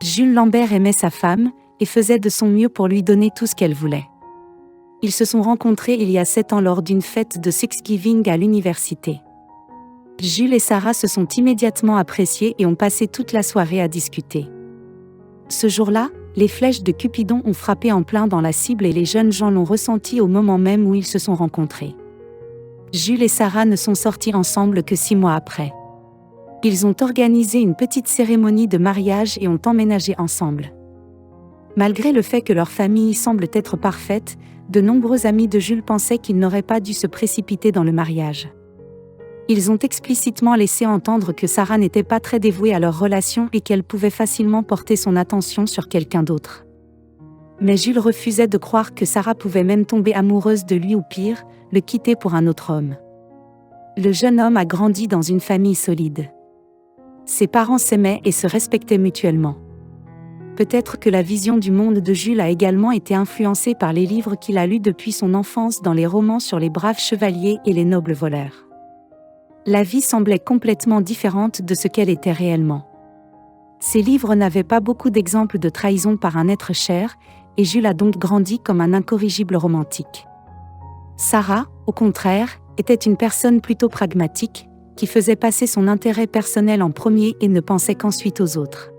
Jules Lambert aimait sa femme, et faisait de son mieux pour lui donner tout ce qu'elle voulait. Ils se sont rencontrés il y a 7 ans lors d'une fête de Thanksgiving à l'université. Jules et Sarah se sont immédiatement appréciés et ont passé toute la soirée à discuter. Ce jour-là, les flèches de Cupidon ont frappé en plein dans la cible et les jeunes gens l'ont ressenti au moment même où ils se sont rencontrés. Jules et Sarah ne sont sortis ensemble que 6 mois après. Ils ont organisé une petite cérémonie de mariage et ont emménagé ensemble. Malgré le fait que leur famille semble être parfaite, de nombreux amis de Jules pensaient qu'il n'aurait pas dû se précipiter dans le mariage. Ils ont explicitement laissé entendre que Sarah n'était pas très dévouée à leur relation et qu'elle pouvait facilement porter son attention sur quelqu'un d'autre. Mais Jules refusait de croire que Sarah pouvait même tomber amoureuse de lui ou pire, le quitter pour un autre homme. Le jeune homme a grandi dans une famille solide. Ses parents s'aimaient et se respectaient mutuellement. Peut-être que la vision du monde de Jules a également été influencée par les livres qu'il a lus depuis son enfance dans les romans sur les braves chevaliers et les nobles voleurs. La vie semblait complètement différente de ce qu'elle était réellement. Ces livres n'avaient pas beaucoup d'exemples de trahison par un être cher, et Jules a donc grandi comme un incorrigible romantique. Sarah, au contraire, était une personne plutôt pragmatique, qui faisait passer son intérêt personnel en premier et ne pensait qu'ensuite aux autres.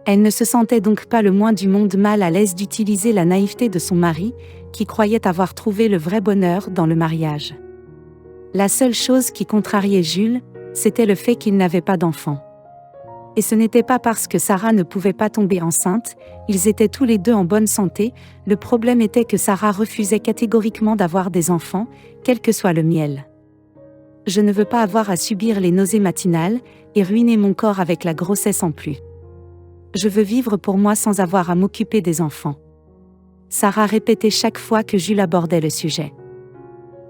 Elle ne se sentait donc pas le moins du monde mal à l'aise d'utiliser la naïveté de son mari, qui croyait avoir trouvé le vrai bonheur dans le mariage. La seule chose qui contrariait Jules, c'était le fait qu'il n'avait pas d'enfant. Et ce n'était pas parce que Sarah ne pouvait pas tomber enceinte, ils étaient tous les deux en bonne santé, le problème était que Sarah refusait catégoriquement d'avoir des enfants, quel que soit le miel. « Je ne veux pas avoir à subir les nausées matinales, et ruiner mon corps avec la grossesse en plus. Je veux vivre pour moi sans avoir à m'occuper des enfants. » Sarah répétait chaque fois que Jules abordait le sujet.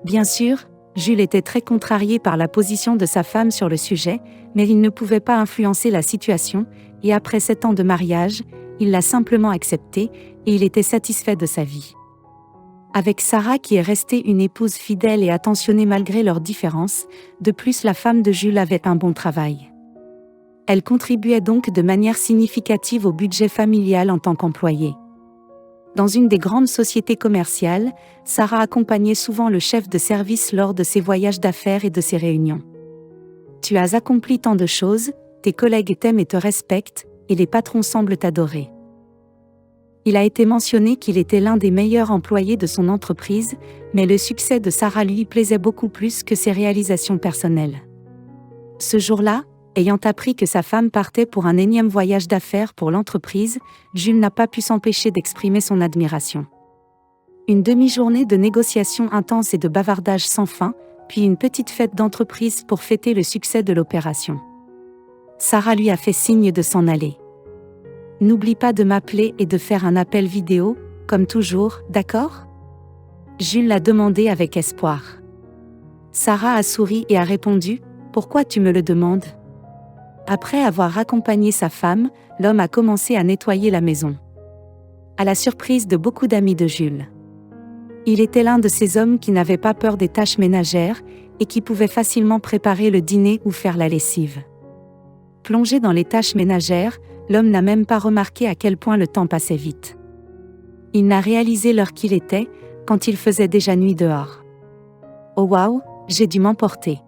Bien sûr, Jules était très contrarié par la position de sa femme sur le sujet, mais il ne pouvait pas influencer la situation, et après 7 ans de mariage, il l'a simplement acceptée, et il était satisfait de sa vie. Avec Sarah qui est restée une épouse fidèle et attentionnée malgré leurs différences, de plus la femme de Jules avait un bon travail. Elle contribuait donc de manière significative au budget familial en tant qu'employée. Dans une des grandes sociétés commerciales, Sarah accompagnait souvent le chef de service lors de ses voyages d'affaires et de ses réunions. « Tu as accompli tant de choses, tes collègues t'aiment et te respectent, et les patrons semblent t'adorer. » Il a été mentionné qu'il était l'un des meilleurs employés de son entreprise, mais le succès de Sarah lui plaisait beaucoup plus que ses réalisations personnelles. Ce jour-là, ayant appris que sa femme partait pour un énième voyage d'affaires pour l'entreprise, Jules n'a pas pu s'empêcher d'exprimer son admiration. Une demi-journée de négociations intenses et de bavardages sans fin, puis une petite fête d'entreprise pour fêter le succès de l'opération. Sarah lui a fait signe de s'en aller. « N'oublie pas de m'appeler et de faire un appel vidéo, comme toujours, d'accord ?» Jules l'a demandé avec espoir. Sarah a souri et a répondu « Pourquoi tu me le demandes ?» Après avoir accompagné sa femme, l'homme a commencé à nettoyer la maison. À la surprise de beaucoup d'amis de Jules. Il était l'un de ces hommes qui n'avaient pas peur des tâches ménagères et qui pouvaient facilement préparer le dîner ou faire la lessive. Plongé dans les tâches ménagères, l'homme n'a même pas remarqué à quel point le temps passait vite. Il n'a réalisé l'heure qu'il était, quand il faisait déjà nuit dehors. « Oh waouh, j'ai dû m'emporter.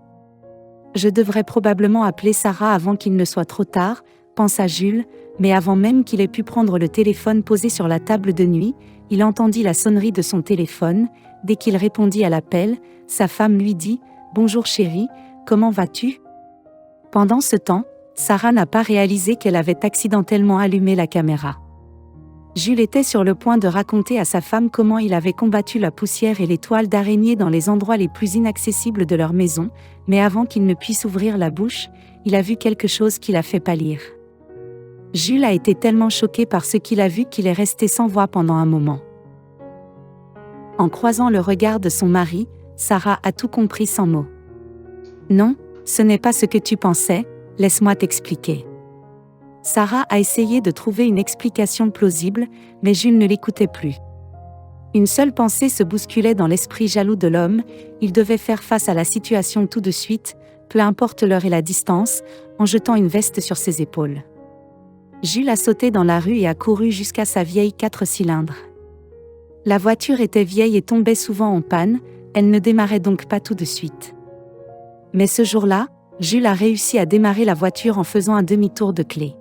Je devrais probablement appeler Sarah avant qu'il ne soit trop tard, » pensa Jules, mais avant même qu'il ait pu prendre le téléphone posé sur la table de nuit, il entendit la sonnerie de son téléphone. Dès qu'il répondit à l'appel, sa femme lui dit « Bonjour chérie, comment vas-tu ?» Pendant ce temps, Sarah n'a pas réalisé qu'elle avait accidentellement allumé la caméra. Jules était sur le point de raconter à sa femme comment il avait combattu la poussière et les toiles d'araignée dans les endroits les plus inaccessibles de leur maison, mais avant qu'il ne puisse ouvrir la bouche, il a vu quelque chose qui l'a fait pâlir. Jules a été tellement choqué par ce qu'il a vu qu'il est resté sans voix pendant un moment. En croisant le regard de son mari, Sarah a tout compris sans mots. « Non, ce n'est pas ce que tu pensais, laisse-moi t'expliquer. » Sarah a essayé de trouver une explication plausible, mais Jules ne l'écoutait plus. Une seule pensée se bousculait dans l'esprit jaloux de l'homme, il devait faire face à la situation tout de suite, peu importe l'heure et la distance, en jetant une veste sur ses épaules. Jules a sauté dans la rue et a couru jusqu'à sa vieille 4 cylindres. La voiture était vieille et tombait souvent en panne, elle ne démarrait donc pas tout de suite. Mais ce jour-là, Jules a réussi à démarrer la voiture en faisant un demi-tour de clé.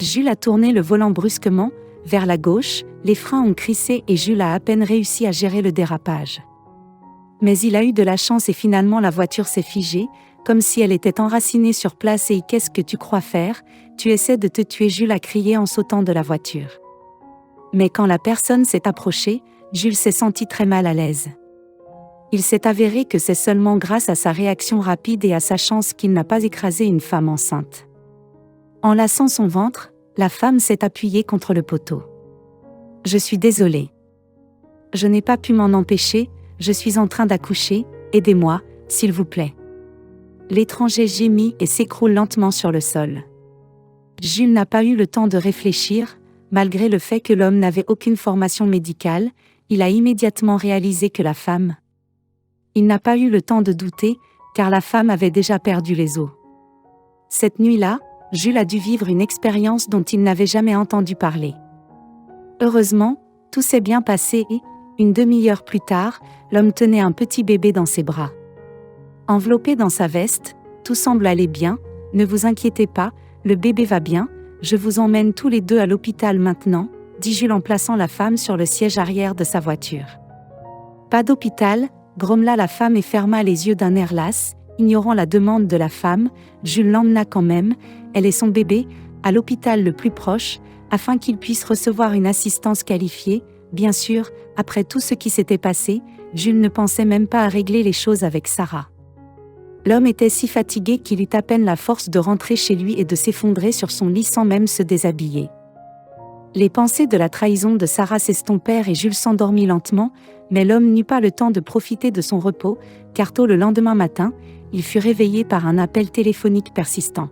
Jules a tourné le volant brusquement, vers la gauche, les freins ont crissé et Jules a à peine réussi à gérer le dérapage. Mais il a eu de la chance et finalement la voiture s'est figée, comme si elle était enracinée sur place et « Qu'est-ce que tu crois faire ? Tu essaies de te tuer » Jules a crié en sautant de la voiture. Mais quand la personne s'est approchée, Jules s'est senti très mal à l'aise. Il s'est avéré que c'est seulement grâce à sa réaction rapide et à sa chance qu'il n'a pas écrasé une femme enceinte. Enlaçant son ventre, la femme s'est appuyée contre le poteau. « Je suis désolée. Je n'ai pas pu m'en empêcher, je suis en train d'accoucher, aidez-moi, s'il vous plaît. » L'étranger gémit et s'écroule lentement sur le sol. Jules n'a pas eu le temps de réfléchir, malgré le fait que l'homme n'avait aucune formation médicale, il a immédiatement réalisé que la femme. Il n'a pas eu le temps de douter, car la femme avait déjà perdu les os. Cette nuit-là, Jules a dû vivre une expérience dont il n'avait jamais entendu parler. Heureusement, tout s'est bien passé et, une demi-heure plus tard, l'homme tenait un petit bébé dans ses bras. Enveloppé dans sa veste, tout semble aller bien, ne vous inquiétez pas, le bébé va bien, je vous emmène tous les deux à l'hôpital maintenant, dit Jules en plaçant la femme sur le siège arrière de sa voiture. Pas d'hôpital, grommela la femme et ferma les yeux d'un air las, ignorant la demande de la femme, Jules l'emmena quand même, elle et son bébé, à l'hôpital le plus proche, afin qu'ils puissent recevoir une assistance qualifiée. Bien sûr, après tout ce qui s'était passé, Jules ne pensait même pas à régler les choses avec Sarah. L'homme était si fatigué qu'il eut à peine la force de rentrer chez lui et de s'effondrer sur son lit sans même se déshabiller. Les pensées de la trahison de Sarah s'estompèrent et Jules s'endormit lentement, mais l'homme n'eut pas le temps de profiter de son repos, car tôt le lendemain matin, il fut réveillé par un appel téléphonique persistant.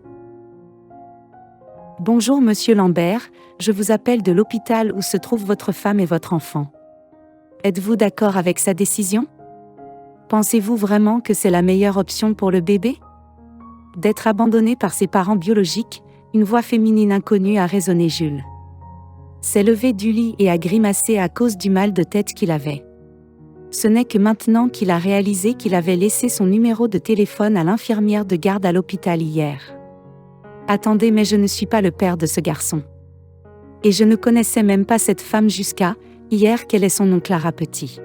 « Bonjour monsieur Lambert, je vous appelle de l'hôpital où se trouvent votre femme et votre enfant. Êtes-vous d'accord avec sa décision ? Pensez-vous vraiment que c'est la meilleure option pour le bébé ? D'être abandonné par ses parents biologiques, une voix féminine inconnue a résonné Jules. S'est levé du lit et a grimacé à cause du mal de tête qu'il avait. Ce n'est que maintenant qu'il a réalisé qu'il avait laissé son numéro de téléphone à l'infirmière de garde à l'hôpital hier. Attendez, mais je ne suis pas le père de ce garçon. Et je ne connaissais même pas cette femme jusqu'à hier. Quel est son nom? Clara Petit.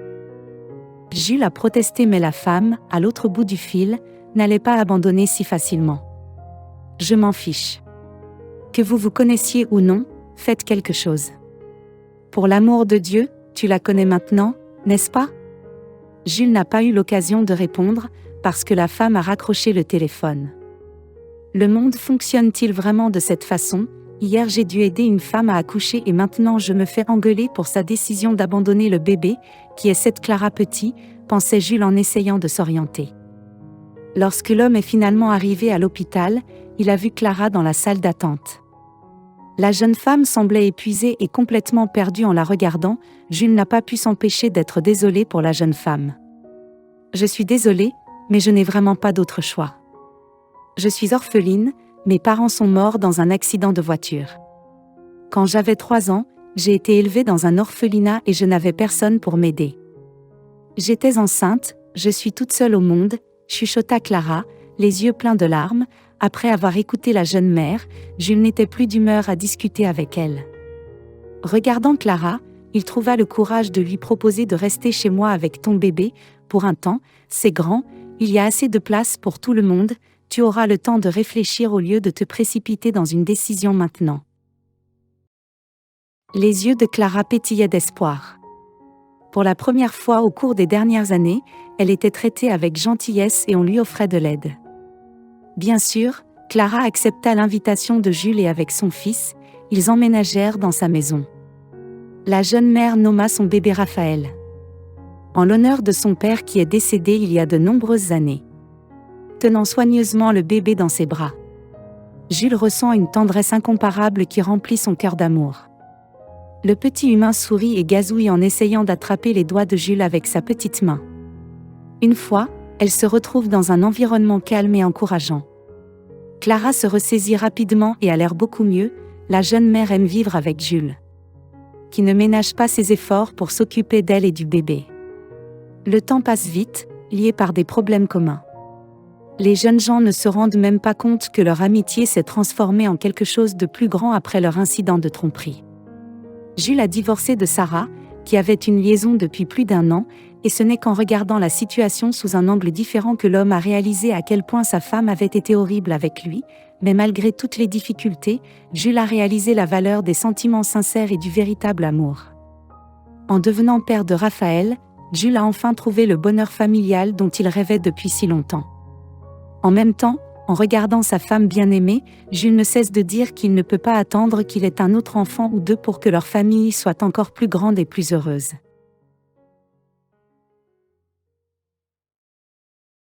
Jules a protesté, mais la femme, à l'autre bout du fil, n'allait pas abandonner si facilement. Je m'en fiche. Que vous vous connaissiez ou non, faites quelque chose. Pour l'amour de Dieu, tu la connais maintenant, n'est-ce pas ? Jules n'a pas eu l'occasion de répondre, parce que la femme a raccroché le téléphone. Le monde fonctionne-t-il vraiment de cette façon ? Hier j'ai dû aider une femme à accoucher et maintenant je me fais engueuler pour sa décision d'abandonner le bébé, qui est cette Clara Petit, pensait Jules en essayant de s'orienter. Lorsque l'homme est finalement arrivé à l'hôpital, il a vu Clara dans la salle d'attente. La jeune femme semblait épuisée et complètement perdue en la regardant. Jules n'a pas pu s'empêcher d'être désolé pour la jeune femme. « Je suis désolé, mais je n'ai vraiment pas d'autre choix. Je suis orpheline, mes parents sont morts dans un accident de voiture. Quand j'avais 3 ans, j'ai été élevée dans un orphelinat et je n'avais personne pour m'aider. J'étais enceinte, je suis toute seule au monde », chuchota Clara, les yeux pleins de larmes. Après avoir écouté la jeune mère, Jules n'était plus d'humeur à discuter avec elle. Regardant Clara, il trouva le courage de lui proposer de rester chez moi avec ton bébé, pour un temps, c'est grand, il y a assez de place pour tout le monde, tu auras le temps de réfléchir au lieu de te précipiter dans une décision maintenant. Les yeux de Clara pétillaient d'espoir. Pour la première fois au cours des dernières années, elle était traitée avec gentillesse et on lui offrait de l'aide. Bien sûr, Clara accepta l'invitation de Jules et avec son fils, ils emménagèrent dans sa maison. La jeune mère nomma son bébé Raphaël, en l'honneur de son père qui est décédé il y a de nombreuses années. Tenant soigneusement le bébé dans ses bras, Jules ressent une tendresse incomparable qui remplit son cœur d'amour. Le petit humain sourit et gazouille en essayant d'attraper les doigts de Jules avec sa petite main. Une fois, elle se retrouve dans un environnement calme et encourageant. Clara se ressaisit rapidement et a l'air beaucoup mieux, la jeune mère aime vivre avec Jules, qui ne ménage pas ses efforts pour s'occuper d'elle et du bébé. Le temps passe vite, liés par des problèmes communs. Les jeunes gens ne se rendent même pas compte que leur amitié s'est transformée en quelque chose de plus grand après leur incident de tromperie. Jules a divorcé de Sarah, qui avait une liaison depuis plus d'1 an, et ce n'est qu'en regardant la situation sous un angle différent que l'homme a réalisé à quel point sa femme avait été horrible avec lui, mais malgré toutes les difficultés, Jules a réalisé la valeur des sentiments sincères et du véritable amour. En devenant père de Raphaël, Jules a enfin trouvé le bonheur familial dont il rêvait depuis si longtemps. En même temps, en regardant sa femme bien-aimée, Jules ne cesse de dire qu'il ne peut pas attendre qu'il ait un autre enfant ou 2 pour que leur famille soit encore plus grande et plus heureuse.